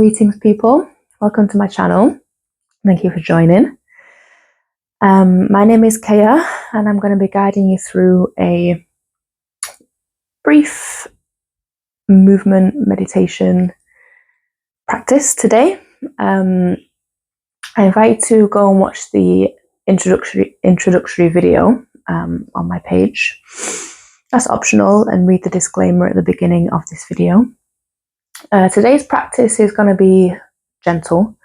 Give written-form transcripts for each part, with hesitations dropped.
Greetings, people. Welcome to my channel. Thank you for joining. My name is Kayya, and I'm going to be guiding you through a brief movement meditation practice today. I invite you to go and watch the introductory video on my page. That's optional, and read the disclaimer at the beginning of this video. Today's practice is going to be gentle,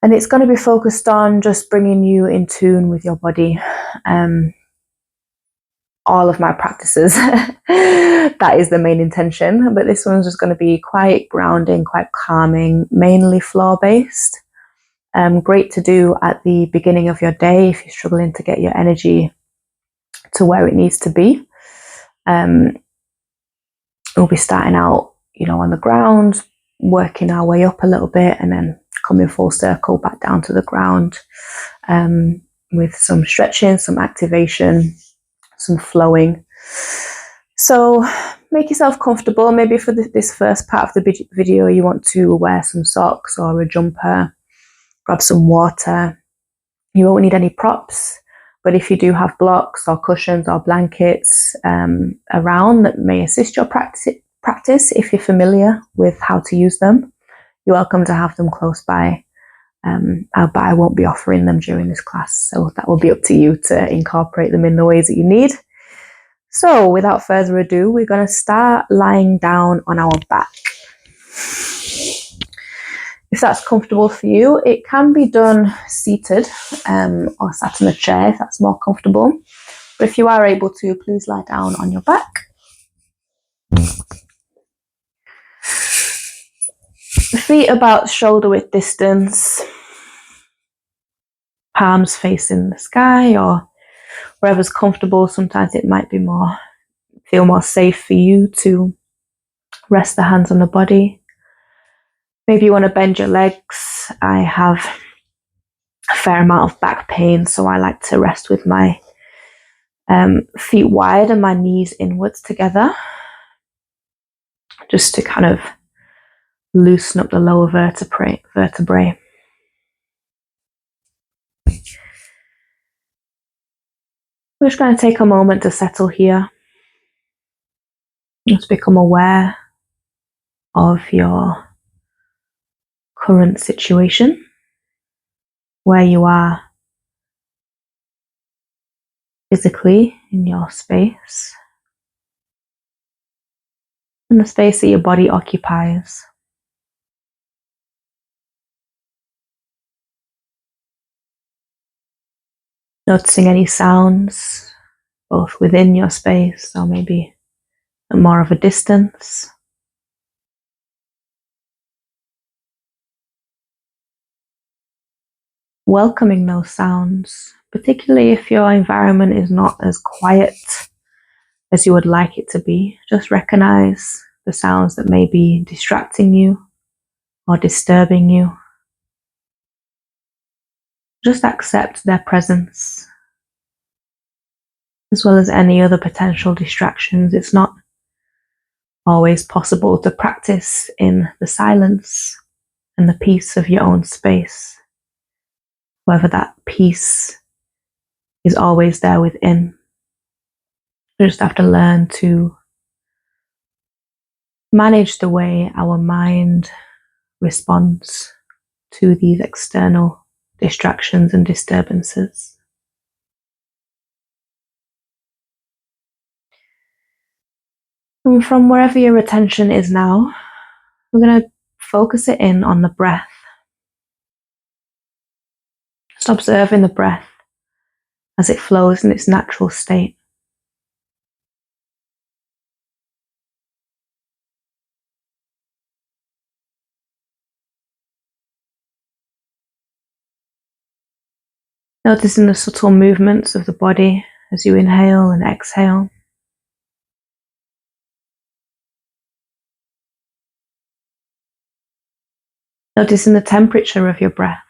and it's going to be focused on just bringing you in tune with your body. All of my practices, that is the main intention, but this one's just going to be quite grounding, quite calming, mainly floor based. Great to do at the beginning of your day if you're struggling to get your energy to where it needs to be. We'll be starting out, on the ground, working our way up a little bit, and then coming full circle back down to the ground, with some stretching, some activation, some flowing. So make yourself comfortable. Maybe for this first part of the video you want to wear some socks or a jumper, grab some water. You won't need any props, but if you do have blocks or cushions or blankets around that may assist your practice, if you're familiar with how to use them, you're welcome to have them close by. But I won't be offering them during this class, so that will be up to you to incorporate them in the ways that you need. So without further ado, we're going to start lying down on our back. If that's comfortable for you, it can be done seated or sat in a chair if that's more comfortable. But if you are able to, please lie down on your back. Feet about shoulder width distance, palms facing the sky or wherever's comfortable. Sometimes it might be feel more safe for you to rest the hands on the body. Maybe you want to bend your legs. I have a fair amount of back pain, so I like to rest with my feet wide and my knees inwards together, just to kind of loosen up the lower vertebrae. We're just going to take a moment to settle here. Just become aware of your current situation, where you are physically in your space, and the space that your body occupies. Noticing any sounds, both within your space or maybe at more of a distance. Welcoming those sounds, particularly if your environment is not as quiet as you would like it to be. Just recognize the sounds that may be distracting you or disturbing you. Just accept their presence, as well as any other potential distractions. It's not always possible to practice in the silence and the peace of your own space. Whether that peace is always there within. We just have to learn to manage the way our mind responds to these external distractions and disturbances. And from wherever your attention is now, we're going to focus it in on the breath. Just observing the breath as it flows in its natural state. Noticing the subtle movements of the body as you inhale and exhale. Noticing the temperature of your breath.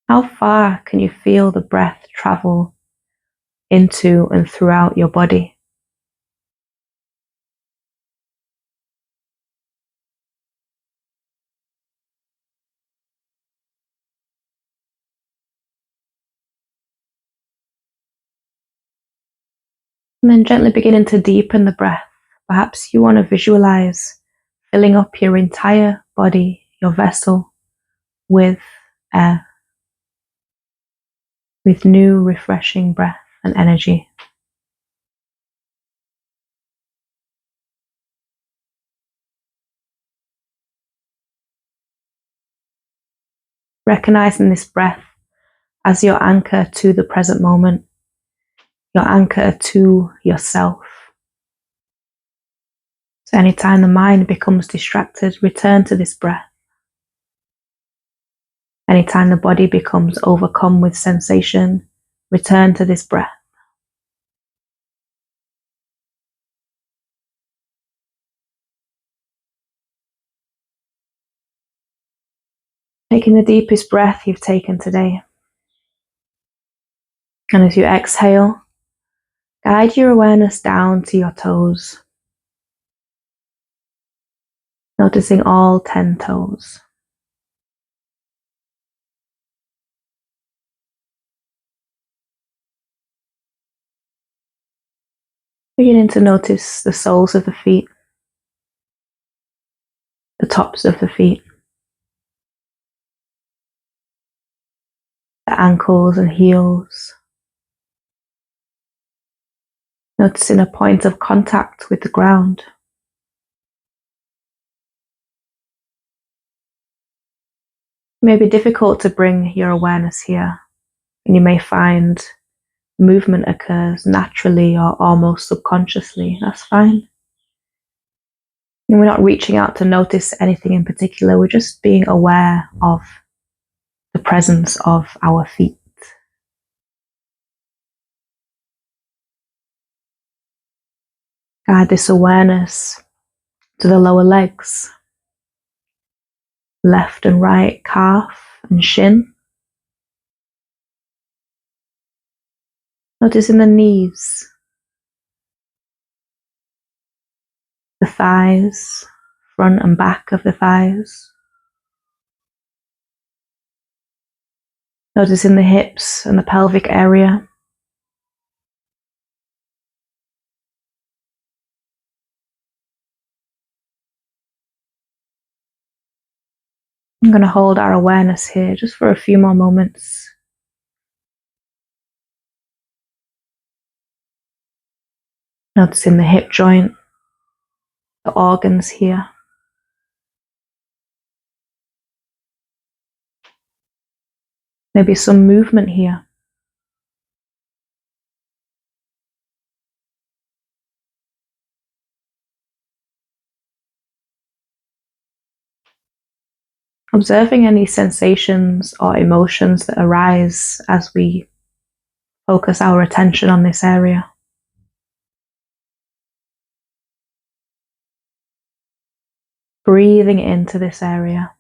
How far can you feel the breath travel into and throughout your body. And then gently beginning to deepen the breath. Perhaps you want to visualize filling up your entire body, your vessel, with air, with new refreshing breath and energy. Recognizing this breath as your anchor to the present moment, your anchor to yourself. So anytime the mind becomes distracted, return to this breath. Anytime the body becomes overcome with sensation, return to this breath. Taking the deepest breath you've taken today. And as you exhale, guide your awareness down to your toes. Noticing all 10 toes. Beginning to notice the soles of the feet, the tops of the feet, the ankles and heels. Noticing a point of contact with the ground. It may be difficult to bring your awareness here, and you may find movement occurs naturally or almost subconsciously. That's fine. And we're not reaching out to notice anything in particular, we're just being aware of the presence of our feet. Guide this awareness to the lower legs, left and right calf and shin. Noticing the knees, the thighs, front and back of the thighs. Noticing the hips and the pelvic area. I'm going to hold our awareness here just for a few more moments. Noticing the hip joint, the organs here. Maybe some movement here. Observing any sensations or emotions that arise as we focus our attention on this area. Breathing into this area.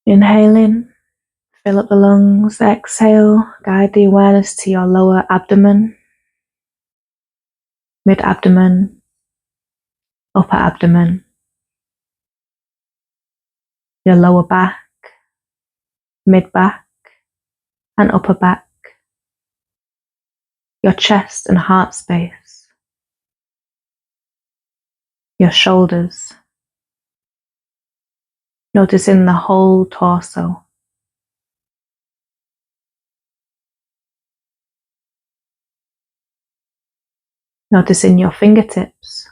Inhale in, fill up the lungs, exhale, guide the awareness to your lower abdomen, mid-abdomen, upper abdomen, your lower back, mid-back, and upper back, your chest and heart space, your shoulders, noticing the whole torso. Noticing your fingertips,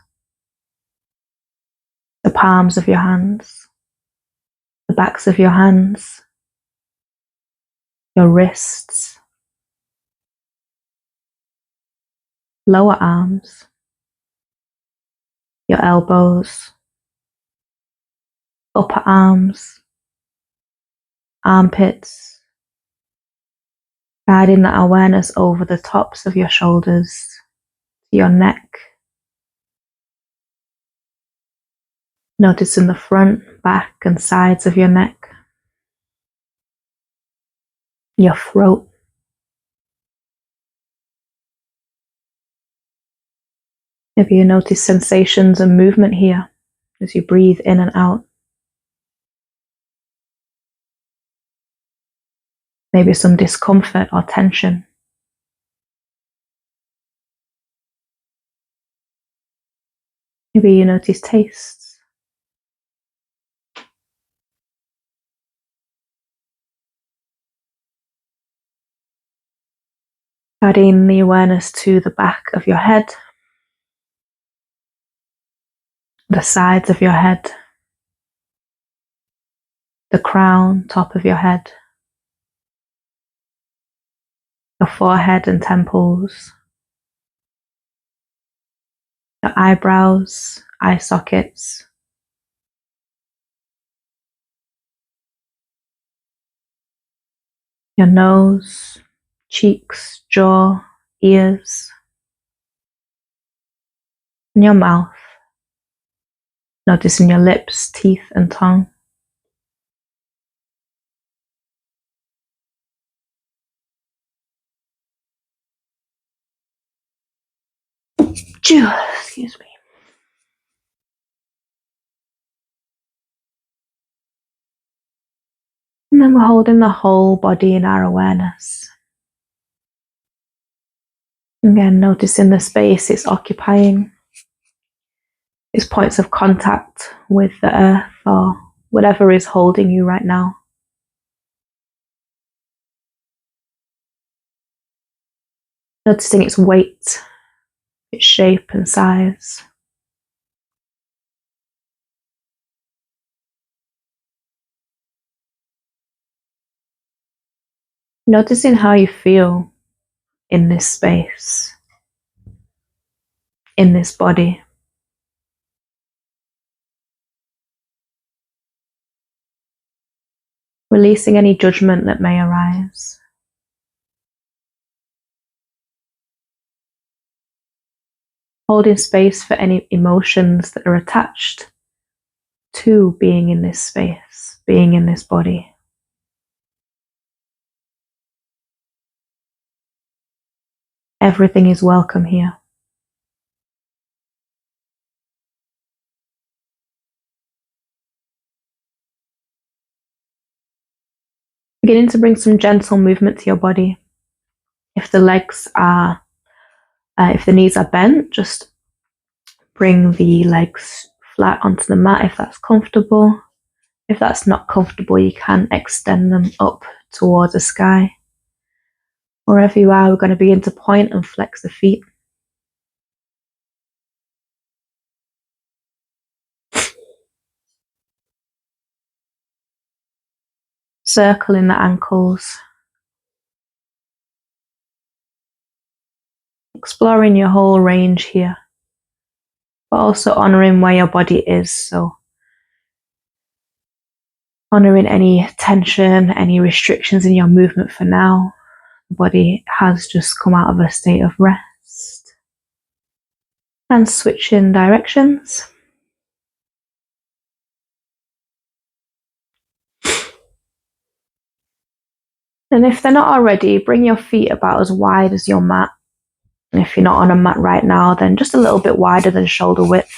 the palms of your hands, the backs of your hands, your wrists, lower arms, your elbows, upper arms, armpits, guiding that awareness over the tops of your shoulders, to your neck, Noticing the front, back, and sides of your neck, your throat. Maybe you notice sensations and movement here as you breathe in and out. Maybe some discomfort or tension. Maybe you notice tastes. Adding the awareness to the back of your head, the sides of your head, the crown, top of your head, your forehead and temples, your eyebrows, eye sockets, your nose, cheeks, jaw, ears, and your mouth. Noticing your lips, teeth, and tongue. Excuse me. And then we're holding the whole body in our awareness. Again, noticing the space it's occupying, its points of contact with the earth or whatever is holding you right now. Noticing its weight, its shape and size. Noticing how you feel in this space, in this body. Releasing any judgment that may arise. Holding space for any emotions that are attached to being in this space, being in this body. Everything is welcome here. Beginning to bring some gentle movement to your body. If the legs are, if the knees are bent, just bring the legs flat onto the mat if that's comfortable. If that's not comfortable, you can extend them up towards the sky. Wherever you are, we're going to begin to point and flex the feet. Circling the ankles. Exploring your whole range here, but also honouring where your body is. So honouring any tension, any restrictions in your movement for now. The body has just come out of a state of rest. And switching directions. And if they're not already, bring your feet about as wide as your mat. And if you're not on a mat right now, then just a little bit wider than shoulder width.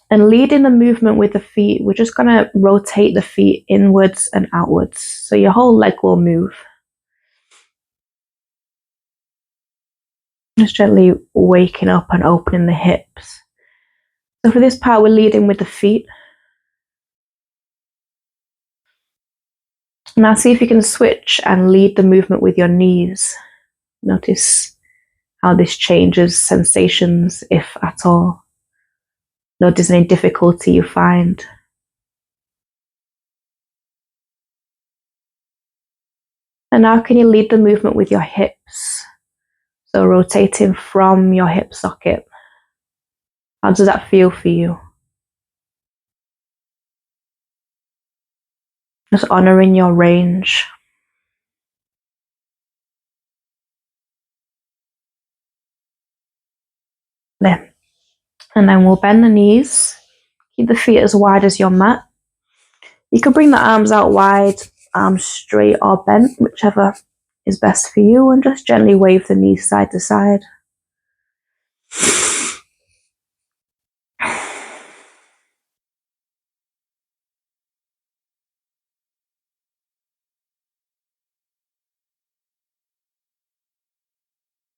And leading the movement with the feet, we're just going to rotate the feet inwards and outwards. So your whole leg will move. Just gently waking up and opening the hips. So for this part, we're leading with the feet. Now see if you can switch and lead the movement with your knees. Notice how this changes sensations, if at all. Notice any difficulty you find. And now can you lead the movement with your hips? So rotating from your hip socket. How does that feel for you? Just honouring your range. There. And then we'll bend the knees. Keep the feet as wide as your mat. You can bring the arms out wide, arms straight or bent, whichever is best for you, and just gently wave the knees side to side.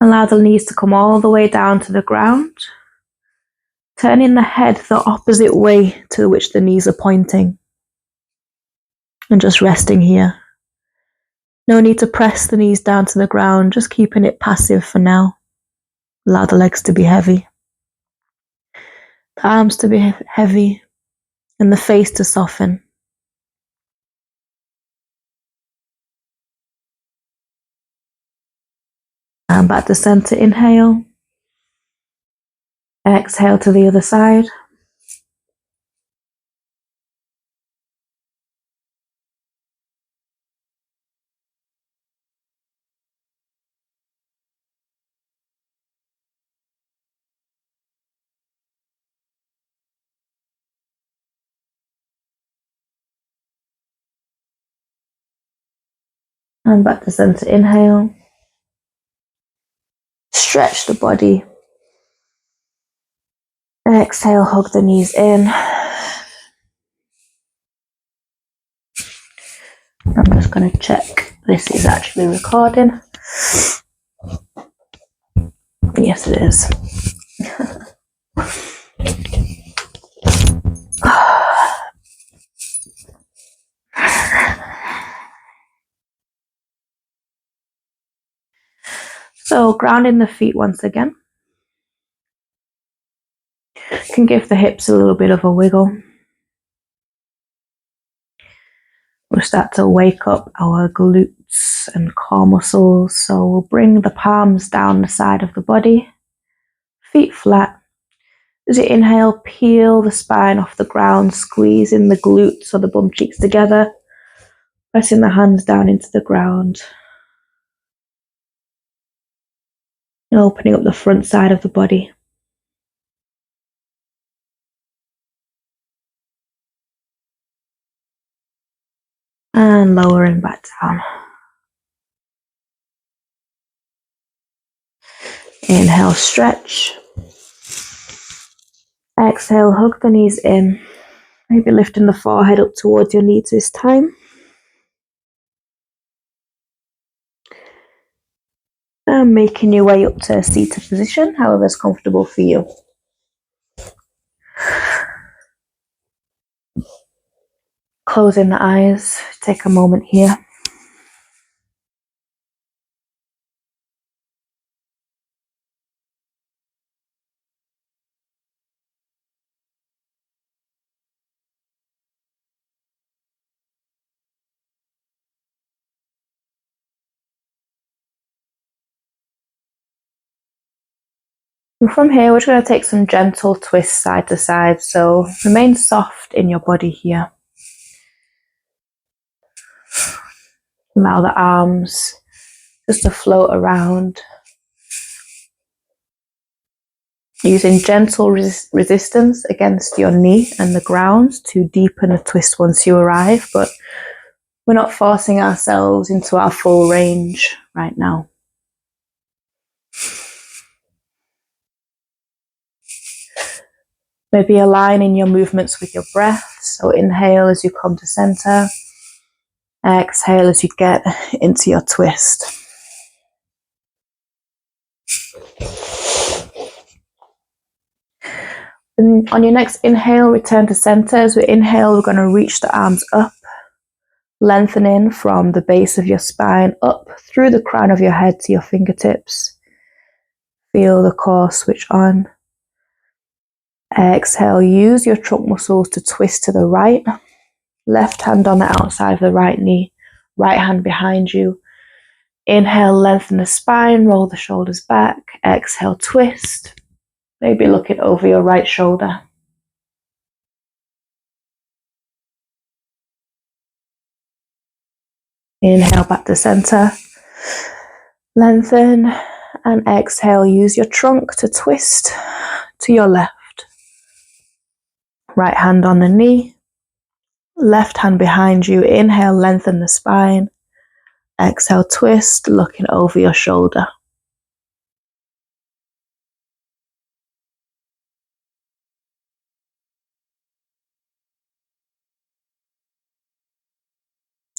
Allow the knees to come all the way down to the ground, turning the head the opposite way to which the knees are pointing, and just resting here. No need to press the knees down to the ground, just keeping it passive for now. Allow the legs to be heavy, the arms to be heavy, and the face to soften. And back to center, inhale. Exhale to the other side. And back to center, inhale. Stretch the body. Exhale, hug the knees in. I'm just going to check this is actually recording. Yes, it is. So grounding the feet once again. Can give the hips a little bit of a wiggle. We'll start to wake up our glutes and core muscles. So we'll bring the palms down the side of the body, feet flat. As you inhale, peel the spine off the ground, squeezing the glutes or the bum cheeks together, pressing the hands down into the ground. And opening up the front side of the body. And lowering back down. Inhale, stretch. Exhale, hug the knees in. Maybe lifting the forehead up towards your knees this time. And making your way up to a seated position, however is comfortable for you. Closing the eyes, take a moment here. And from here, we're just going to take some gentle twists side to side. So remain soft in your body here. Allow the arms just to float around. Using gentle resistance against your knee and the ground to deepen the twist once you arrive. But we're not forcing ourselves into our full range right now. Maybe aligning your movements with your breath. So inhale as you come to center. Exhale as you get into your twist. And on your next inhale, return to center. As we inhale, we're going to reach the arms up, lengthening from the base of your spine up through the crown of your head to your fingertips. Feel the core switch on. Exhale, use your trunk muscles to twist to the right. Left hand on the outside of the right knee, right hand behind you. Inhale, lengthen the spine, roll the shoulders back. Exhale, twist. Maybe look it over your right shoulder. Inhale back to center. Lengthen and exhale. Use your trunk to twist to your left. Right hand on the knee, left hand behind you. Inhale, lengthen the spine. Exhale, twist, looking over your shoulder.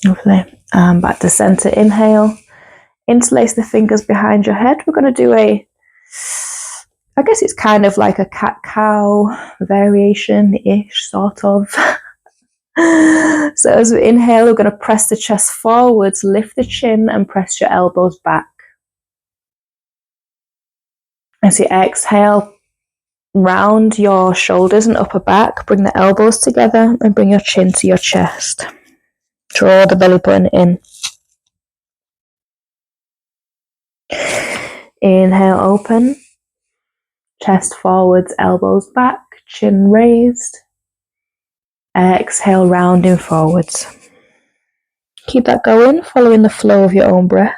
Lovely. And back to center. Inhale. Interlace the fingers behind your head. We're going to do I guess it's kind of like a cat-cow variation-ish, sort of. So as we inhale, we're going to press the chest forwards, lift the chin, and press your elbows back. As you exhale, round your shoulders and upper back, bring the elbows together, and bring your chin to your chest. Draw the belly button in. Inhale, open. Chest forwards, elbows back, chin raised. Exhale, rounding forwards. Keep that going, following the flow of your own breath.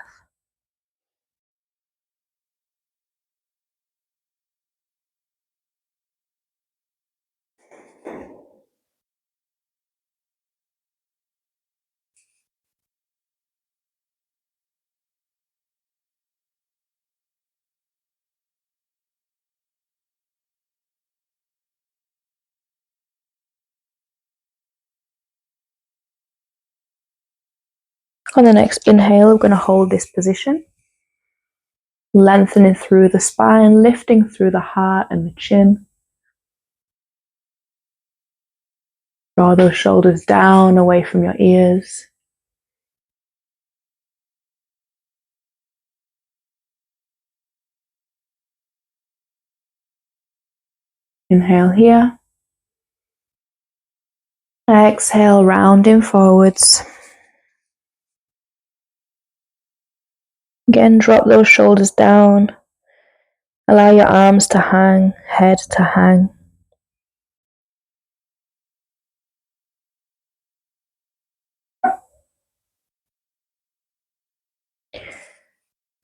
On the next inhale, we're going to hold this position. Lengthening through the spine, lifting through the heart and the chin. Draw those shoulders down, away from your ears. Inhale here. Exhale, rounding forwards. Again, drop those shoulders down. Allow your arms to hang, head to hang.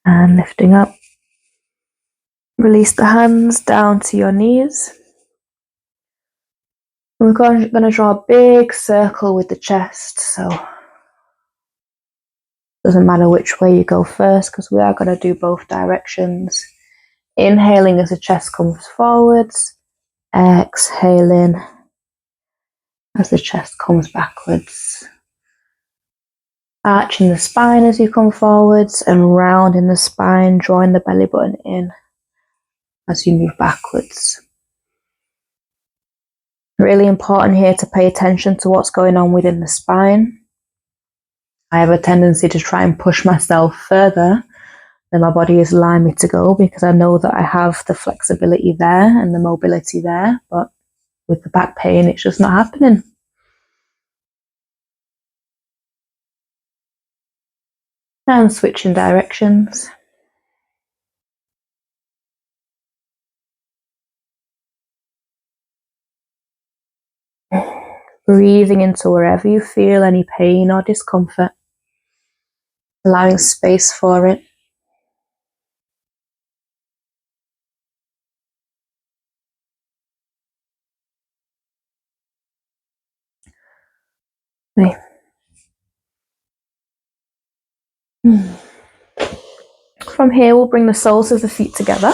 And lifting up. Release the hands down to your knees. We're going to draw a big circle with the chest, so it doesn't matter which way you go first because we are going to do both directions. Inhaling as the chest comes forwards, exhaling as the chest comes backwards. Arching the spine as you come forwards and rounding the spine, drawing the belly button in as you move backwards. Really important here to pay attention to what's going on within the spine. I have a tendency to try and push myself further than my body is allowing me to go because I know that I have the flexibility there and the mobility there, but with the back pain, it's just not happening. And switching directions. Breathing into wherever you feel any pain or discomfort. Allowing space for it. From here, we'll bring the soles of the feet together.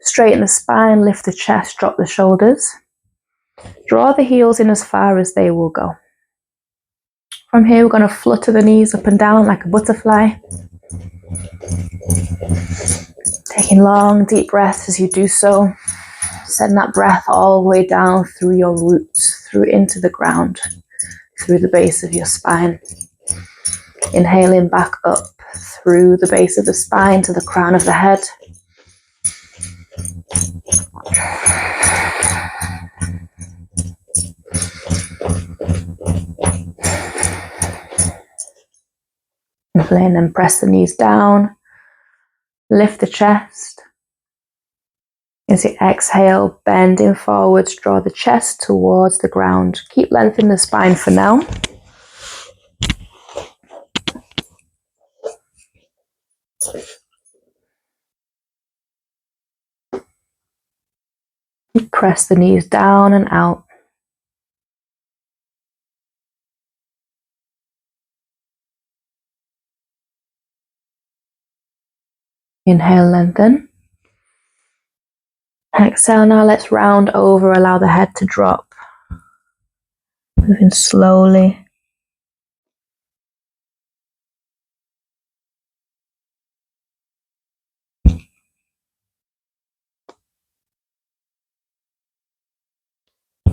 Straighten the spine, lift the chest, drop the shoulders. Draw the heels in as far as they will go. From here, we're going to flutter the knees up and down like a butterfly. Taking long, deep breaths as you do so. Send that breath all the way down through your roots, through into the ground, through the base of your spine. Inhaling back up through the base of the spine to the crown of the head. And then press the knees down. Lift the chest. As you exhale, bending forwards, draw the chest towards the ground. Keep lengthening the spine for now. Press the knees down and out. Inhale, lengthen. Exhale, now let's round over, allow the head to drop. Moving slowly.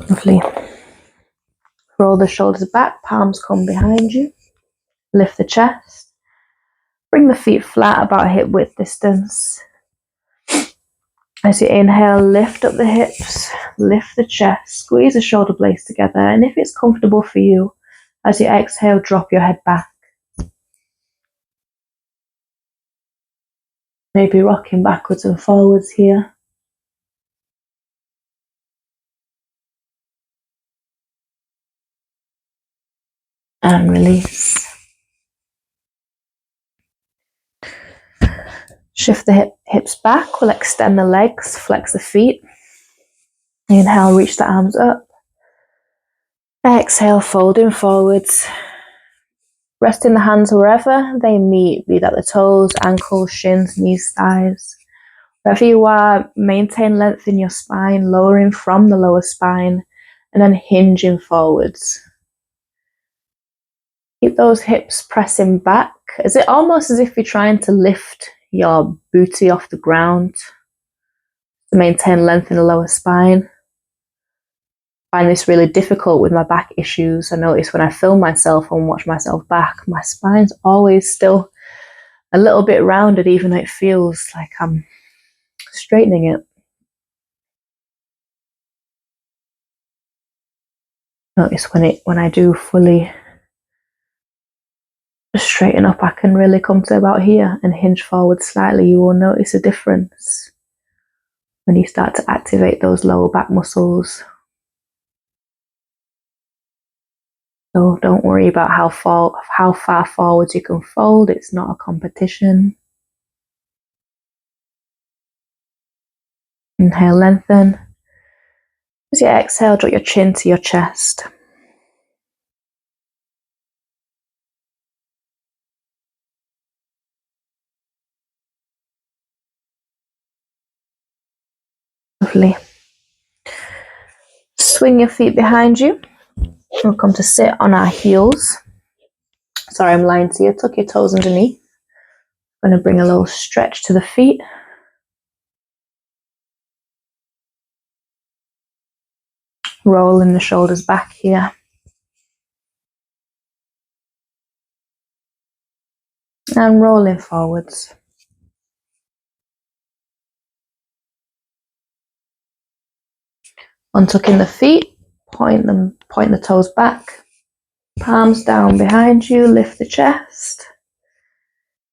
Lovely. Roll the shoulders back, palms come behind you. Lift the chest. Bring the feet flat, about hip width distance. As you inhale, lift up the hips, lift the chest, squeeze the shoulder blades together, and if it's comfortable for you, as you exhale, drop your head back. Maybe rocking backwards and forwards here. And release. Shift the hips back, we'll extend the legs, flex the feet. Inhale, reach the arms up. Exhale, folding forwards. Resting the hands wherever they meet, be that the toes, ankles, shins, knees, thighs. Wherever you are, maintain length in your spine, lowering from the lower spine, and then hinging forwards. Keep those hips pressing back. Is it almost as if you're trying to lift your booty off the ground to maintain length in the lower spine? I find this really difficult with my back issues. I notice when I film myself and watch myself back, my spine's always still a little bit rounded, even though it feels like I'm straightening it. Notice when I do fully straighten up, I can really come to about here and hinge forward slightly. You will notice a difference when you start to activate those lower back muscles. So don't worry about how far forwards you can fold. It's not a competition. Inhale, lengthen. As you exhale, drop your chin to your chest. Lovely. Swing your feet behind you. We'll come to sit on our heels. Sorry, I'm lying to you. Tuck your toes underneath. I'm going to bring a little stretch to the feet. Rolling the shoulders back here. And rolling forwards. Untucking the feet, point the toes back. Palms down behind you, lift the chest.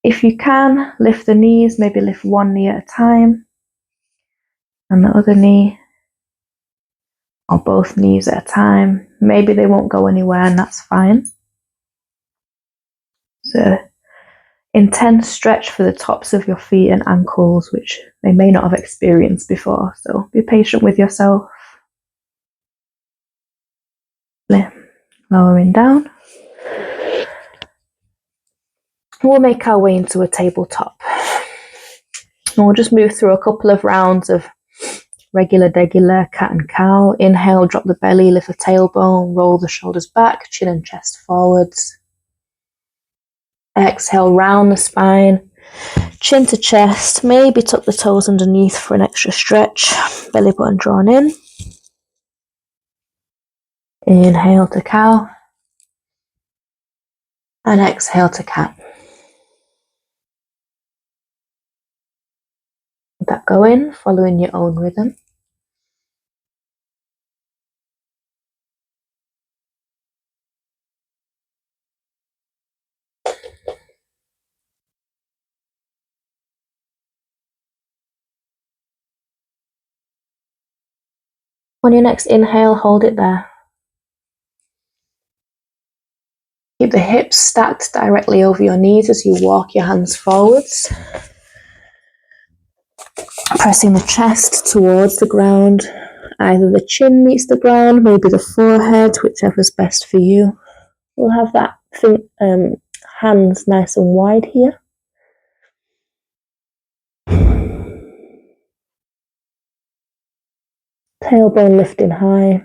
If you can, lift the knees, maybe lift one knee at a time. And the other knee, or both knees at a time. Maybe they won't go anywhere, and that's fine. It's an intense stretch for the tops of your feet and ankles, which they may not have experienced before, so be patient with yourself. Lowering down. We'll make our way into a tabletop. And we'll just move through a couple of rounds of regular, degular, cat and cow. Inhale, drop the belly, lift the tailbone, roll the shoulders back, chin and chest forwards. Exhale, round the spine, chin to chest, maybe tuck the toes underneath for an extra stretch. Belly button drawn in. Inhale to cow. And exhale to cat. Let that go in, following your own rhythm. On your next inhale, hold it there. Keep the hips stacked directly over your knees as you walk your hands forwards. Pressing the chest towards the ground Either the chin meets the ground, maybe the forehead, whichever's best for you. We'll have that hands nice and wide here. Tailbone lifting high.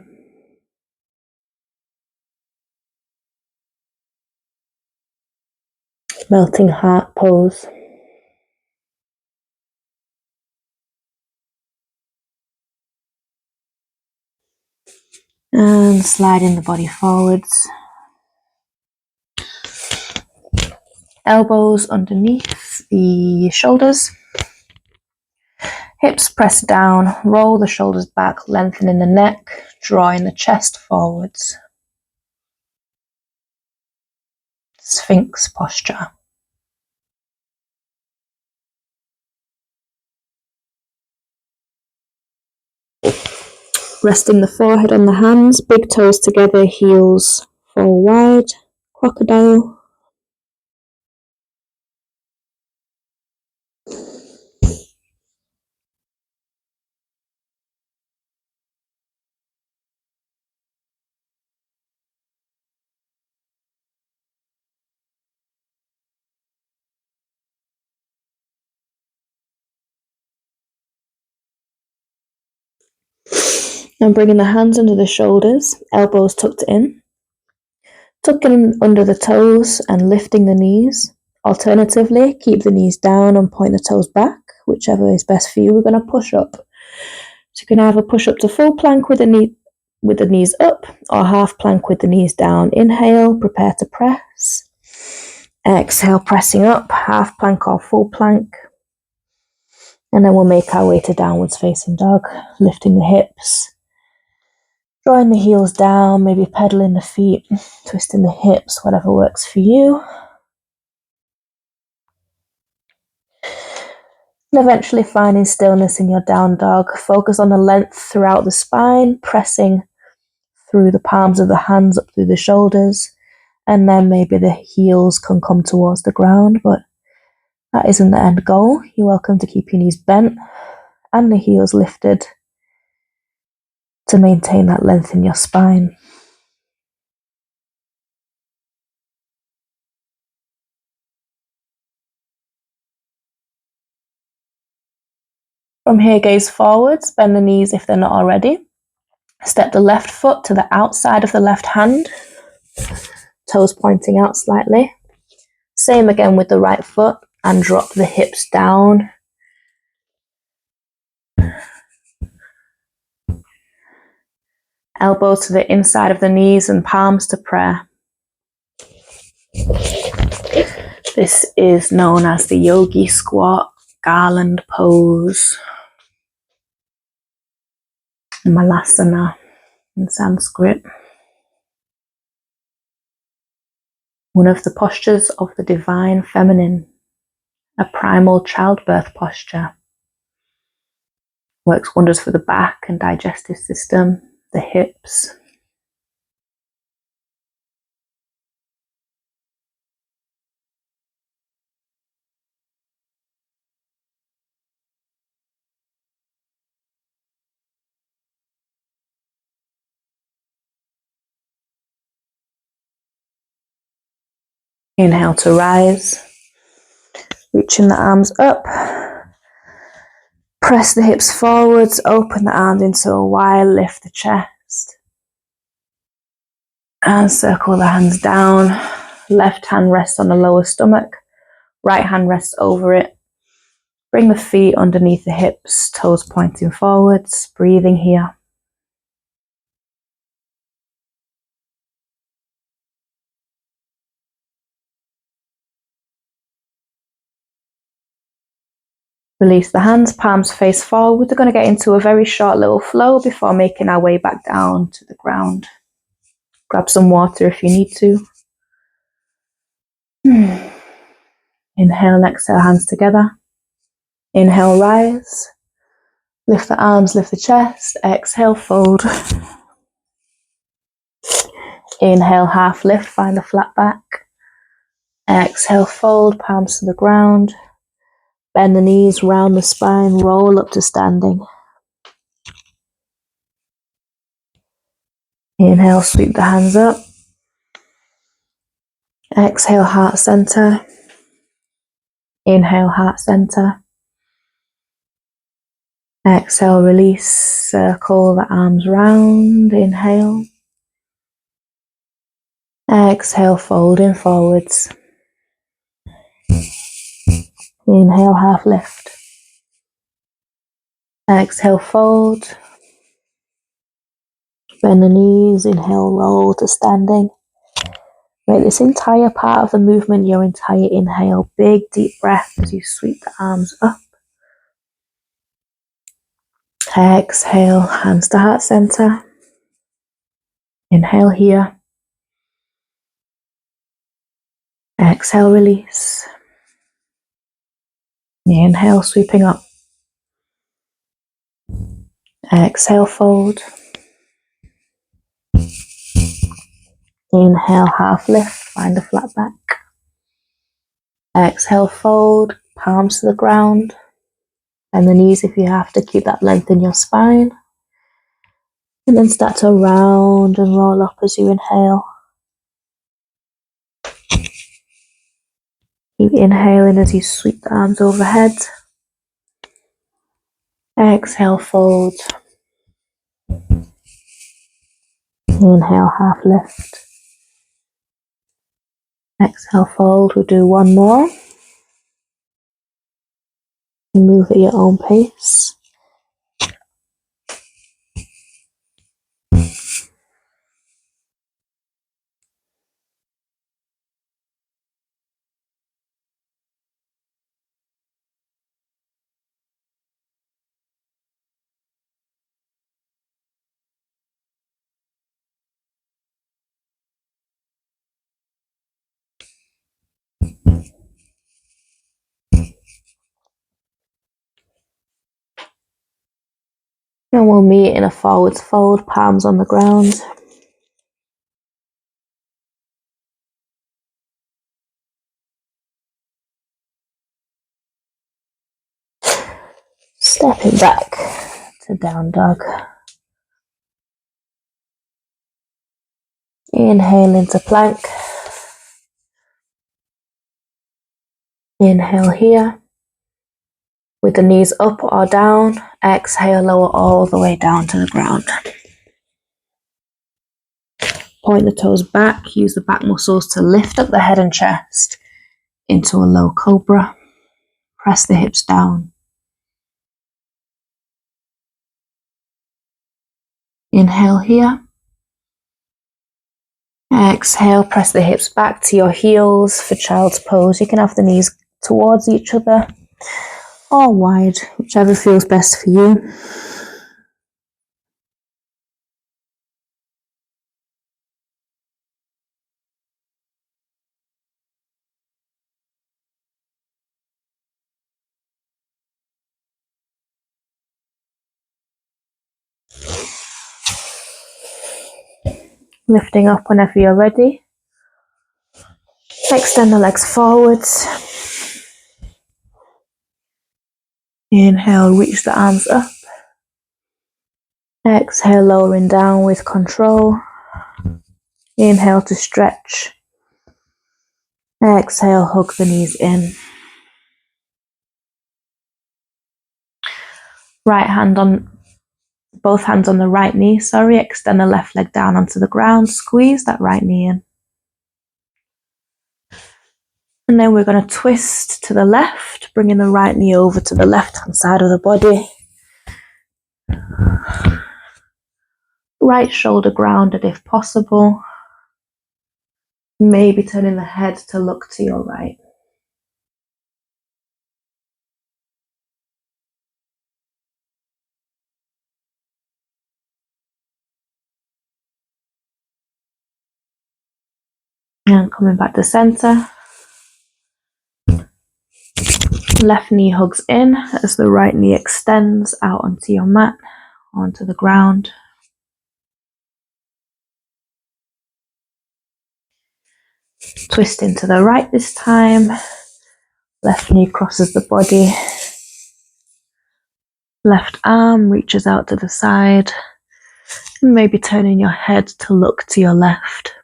Melting heart pose. And sliding the body forwards. Elbows underneath the shoulders. Hips press down, roll the shoulders back, lengthening the neck, drawing the chest forwards. Sphinx posture. Resting the forehead on the hands, big toes together, heels fall wide, crocodile. And bringing the hands under the shoulders, elbows tucked in. Tucking under the toes and lifting the knees. Alternatively, keep the knees down and point the toes back, whichever is best for you. We're going to push up. So you can either push up to full plank with the knees up, or half plank with the knees down. Inhale, prepare to press. Exhale, pressing up, half plank or full plank. And then we'll make our way to downwards facing dog, lifting the hips. Drawing the heels down, maybe pedaling the feet, twisting the hips, whatever works for you. And eventually finding stillness in your down dog. Focus on the length throughout the spine, pressing through the palms of the hands up through the shoulders. And then maybe the heels can come towards the ground, but that isn't the end goal. You're welcome to keep your knees bent and the heels lifted to maintain that length in your spine. From here, gaze forwards, bend the knees if they're not already. Step the left foot to the outside of the left hand, toes pointing out slightly. Same again with the right foot, and drop the hips down. Elbows to the inside of the knees and palms to prayer. This is known as the yogi squat, garland pose, malasana in Sanskrit. One of the postures of the divine feminine, a primal childbirth posture. Works wonders for the back and digestive system, the hips. Inhale to rise, reaching the arms up. Press the hips forwards, open the arms into a Y, lift the chest. And circle the hands down. Left hand rests on the lower stomach, right hand rests over it. Bring the feet underneath the hips, toes pointing forwards, breathing here. Release the hands, palms face forward. We're going to get into a very short little flow before making our way back down to the ground. Grab some water if you need to. Inhale and exhale, hands together. Inhale, rise. Lift the arms, lift the chest. Exhale, fold. Inhale, half lift, find a flat back. Exhale, fold, palms to the ground. Bend the knees, round the spine, roll up to standing. Inhale, sweep the hands up. Exhale, heart center. Inhale, heart center. Exhale, release, circle the arms round. Inhale. Exhale, folding forwards. Inhale, half lift. Exhale, fold. Bend the knees. Inhale, roll to standing. Make this entire part of the movement your entire inhale. Big deep breath as you sweep the arms up. Exhale, hands to heart center. Inhale here. Exhale, release. Inhale, sweeping up. Exhale, fold. Inhale, half lift, find a flat back. Exhale, fold, palms to the ground. And the knees if you have to, keep that length in your spine. And then start to round and roll up as you inhale. Keep inhaling as you sweep the arms overhead. Exhale, fold. Inhale, half lift. Exhale, fold. We'll do one more. Move at your own pace. And we'll meet in a forwards fold, palms on the ground. Stepping back to down dog. Inhale into plank. Inhale here. With the knees up or down. Exhale, lower all the way down to the ground. Point the toes back. Use the back muscles to lift up the head and chest into a low cobra. Press the hips down. Inhale here. Exhale, press the hips back to your heels for child's pose. You can have the knees towards each other or wide, whichever feels best for you. Lifting up whenever you're ready. Extend the legs forwards. Inhale, reach the arms up. Exhale, lowering down with control. Inhale to stretch. Exhale, hug the knees in. Both hands on the right knee, extend the left leg down onto the ground, squeeze that right knee in. And then we're going to twist to the left, bringing the right knee over to the left hand side of the body. Right shoulder grounded if possible. Maybe turning the head to look to your right. And coming back to center. Left knee hugs in as the right knee extends out onto your mat, onto the ground. Twisting to the right this time. Left knee crosses the body. Left arm reaches out to the side. Maybe turning your head to look to your left.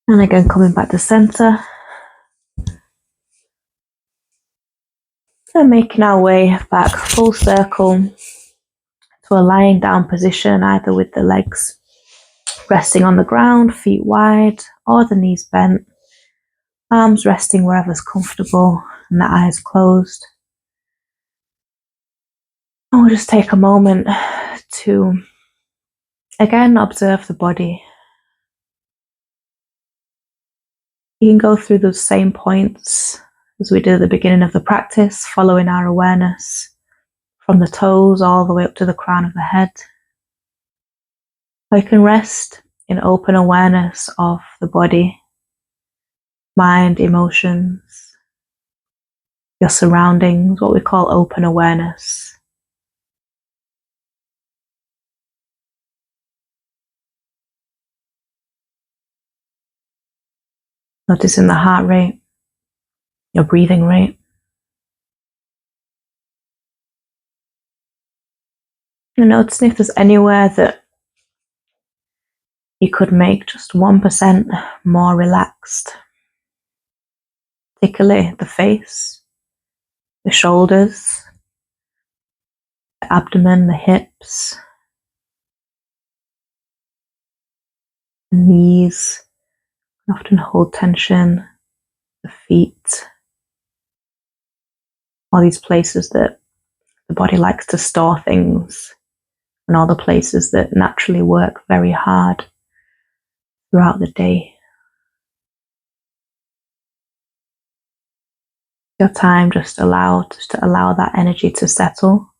And again, coming back to center. And making our way back full circle to a lying down position, either with the legs resting on the ground, feet wide, or the knees bent, arms resting wherever's comfortable, and the eyes closed. And we'll just take a moment to again observe the body. You can go through those same points as we did at the beginning of the practice, following our awareness from the toes all the way up to the crown of the head. Or you can rest in open awareness of the body, mind, emotions, your surroundings, what we call open awareness. Noticing the heart rate, your breathing rate. And noticing if there's anywhere that you could make just 1% more relaxed. Particularly the face, the shoulders, the abdomen, the hips, the knees. Often hold tension, the feet. All these places that the body likes to store things, and all the places that naturally work very hard throughout the day. Your time just to allow that energy to settle.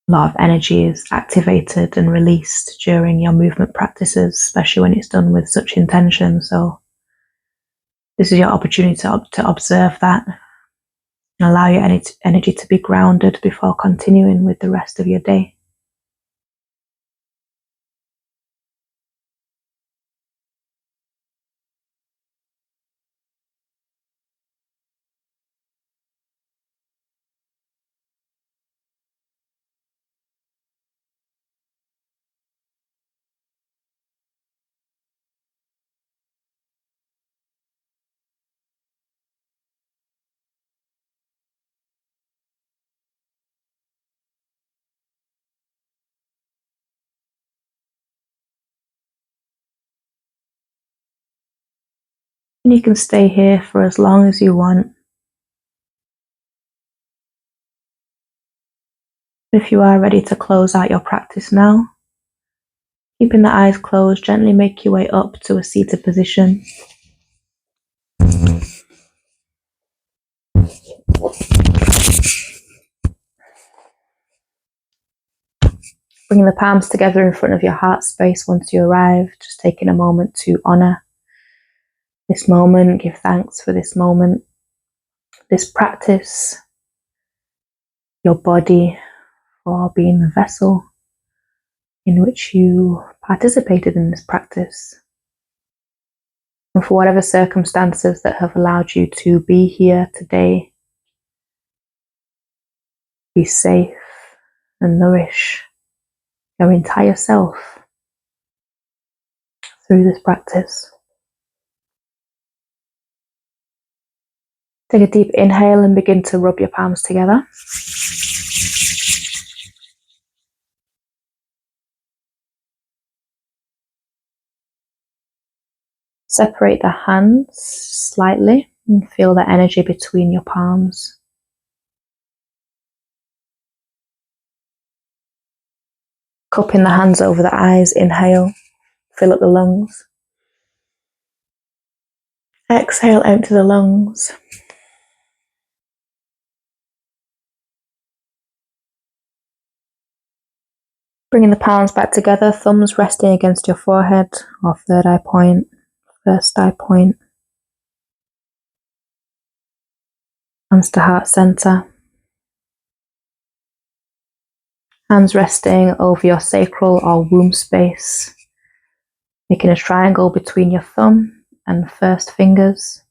A lot of energy is activated and released during your movement practices, especially when it's done with such intention. So this is your opportunity to observe that and allow your energy to be grounded before continuing with the rest of your day. And you can stay here for as long as you want. If you are ready to close out your practice now, keeping the eyes closed, gently make your way up to a seated position. Bringing the palms together in front of your heart space once you arrive, just taking a moment to honor this moment, give thanks for this moment, this practice, your body for being the vessel in which you participated in this practice. And for whatever circumstances that have allowed you to be here today, be safe and nourish your entire self through this practice. Take a deep inhale and begin to rub your palms together. Separate the hands slightly and feel the energy between your palms. Cupping the hands over the eyes, inhale, fill up the lungs. Exhale, empty the lungs. Bringing the palms back together, thumbs resting against your forehead or third eye point, first eye point. Hands to heart center. Hands resting over your sacral or womb space, making a triangle between your thumb and first fingers.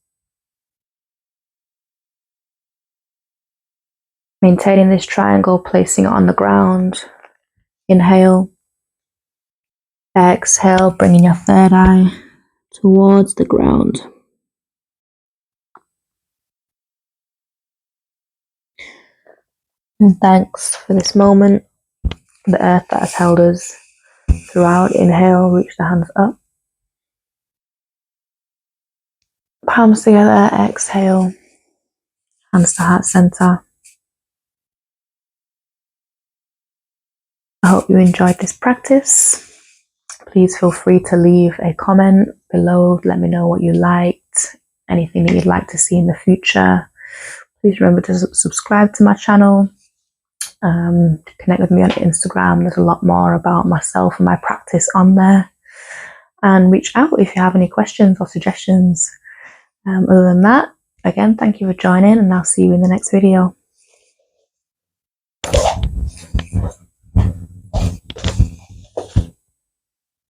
Maintaining this triangle, placing it on the ground. Inhale. Exhale, bringing your third eye towards the ground. And thanks for this moment, the earth that has held us throughout. Inhale, reach the hands up. Palms together, exhale. Hands to heart center. I hope you enjoyed this practice. Please feel free to leave a comment below. Let me know what you liked, anything that you'd like to see in the future. Please remember to subscribe to my channel. Connect with me on Instagram. There's a lot more about myself and my practice on there. And reach out if you have any questions or suggestions. Other than that, again, thank you for joining, and I'll see you in the next video.